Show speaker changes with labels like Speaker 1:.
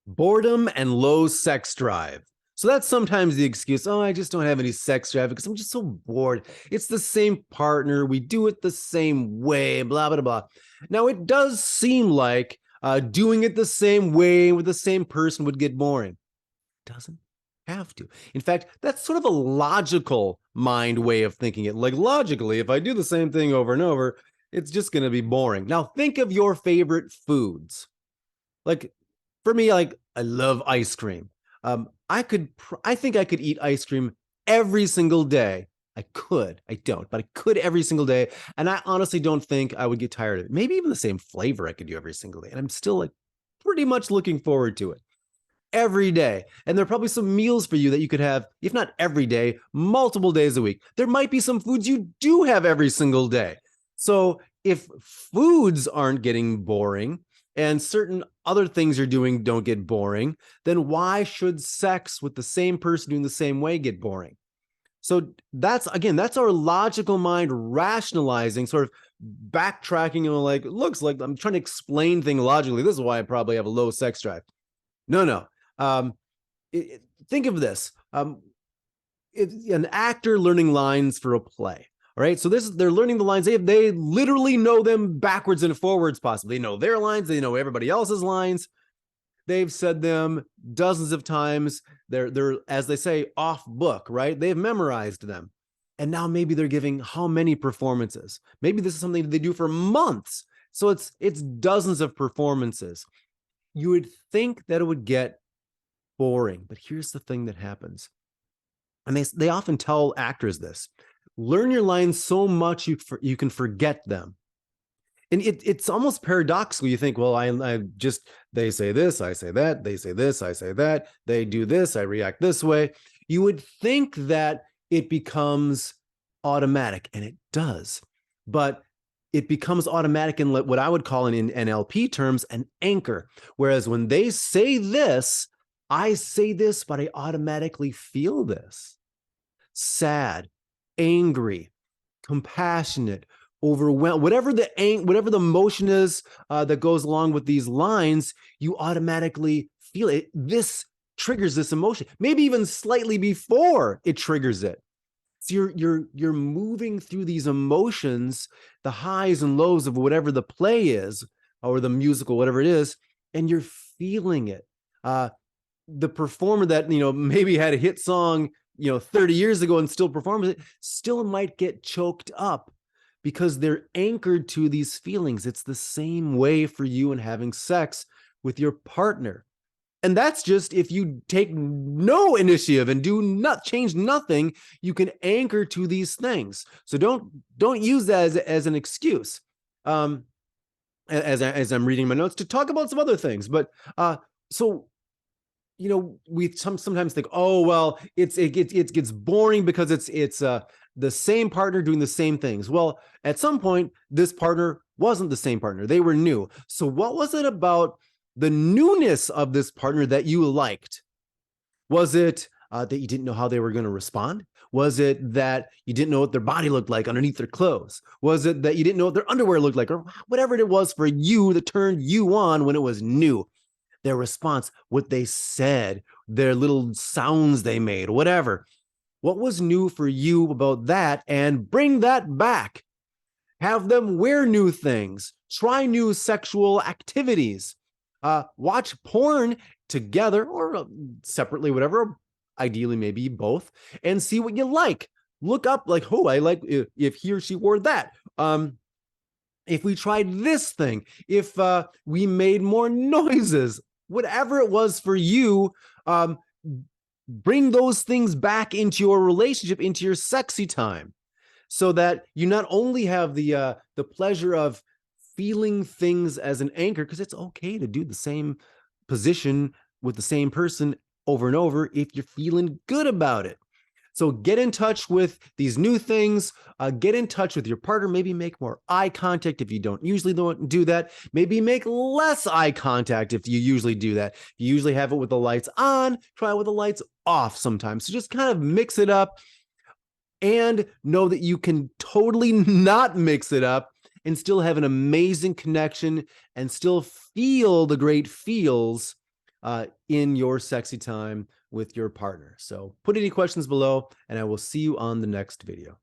Speaker 1: Boredom and low sex drive. So that's sometimes the excuse. Oh, I just don't have any sex drive because I'm just so bored. It's the same partner. We do it the same way, blah, blah, blah. Now, it does seem like doing it the same way with the same person would get boring. It doesn't have to. In fact, that's sort of a logical mind way of thinking it. Like, logically, if I do the same thing over and over, it's just going to be boring. Now, think of your favorite foods. Like, for me, like, I love ice cream. I think I could eat ice cream every single day. I don't, but I could every single day. And I honestly don't think I would get tired of it. Maybe even the same flavor I could do every single day. And I'm still like pretty much looking forward to it every day. And there are probably some meals for you that you could have, if not every day, multiple days a week. There might be some foods you do have every single day. So if foods aren't getting boring, and certain other things you're doing don't get boring, then why should sex with the same person doing the same way get boring? So that's our logical mind rationalizing, sort of backtracking, and like, it looks like I'm trying to explain things logically. This is why I probably have a low sex drive. No. Um, think of this. An actor learning lines for a play. All right, so they're learning the lines. They literally know them backwards and forwards, possibly. They know their lines. They know everybody else's lines. They've said them dozens of times. They're as they say, off book, right? They've memorized them. And now maybe they're giving how many performances? Maybe this is something that they do for months. So it's dozens of performances. You would think that it would get boring, but here's the thing that happens. And they often tell actors this. Learn your lines so much you can forget them. And it's almost paradoxical. You think, well, they say this, I say that, they say this, I say that, they do this, I react this way. You would think that it becomes automatic, and it does. But it becomes automatic in what I would call in NLP terms an anchor. Whereas when they say this, I say this, but I automatically feel this. Sad, angry, compassionate, overwhelmed, whatever the emotion is that goes along with these lines, you automatically feel it. This triggers this emotion, maybe even slightly before it triggers it. So you're moving through these emotions, the highs and lows of whatever the play is, or the musical, whatever it is, and you're feeling it. The performer that maybe had a hit song 30 years ago and still performs it, still might get choked up because they're anchored to these feelings. It's the same way for you in having sex with your partner. And that's just if you take no initiative and do not change nothing, you can anchor to these things. So don't use that as an excuse. As I'm reading my notes to talk about some other things, but so we sometimes think, oh well, it gets boring because it's the same partner doing the same things. Well, at some point, this partner wasn't the same partner; they were new. So, what was it about the newness of this partner that you liked? Was it that you didn't know how they were going to respond? Was it that you didn't know what their body looked like underneath their clothes? Was it that you didn't know what their underwear looked like, or whatever it was for you that turned you on when it was new? Their response, what they said, their little sounds they made, whatever. What was new for you about that? And bring that back. Have them wear new things, try new sexual activities, watch porn together or separately, whatever, ideally maybe both, and see what you like. Look up like, oh, I like if he or she wore that. If we tried this thing, if we made more noises, whatever it was for you, bring those things back into your relationship, into your sexy time, so that you not only have the pleasure of feeling things as an anchor, because it's okay to do the same position with the same person over and over if you're feeling good about it. So get in touch with these new things. Get in touch with your partner. Maybe make more eye contact if you don't usually do that. Maybe make less eye contact if you usually do that. If you usually have it with the lights on, try it with the lights off sometimes. So just kind of mix it up, and know that you can totally not mix it up and still have an amazing connection and still feel the great feels in your sexy time with your partner. So put any questions below, and I will see you on the next video.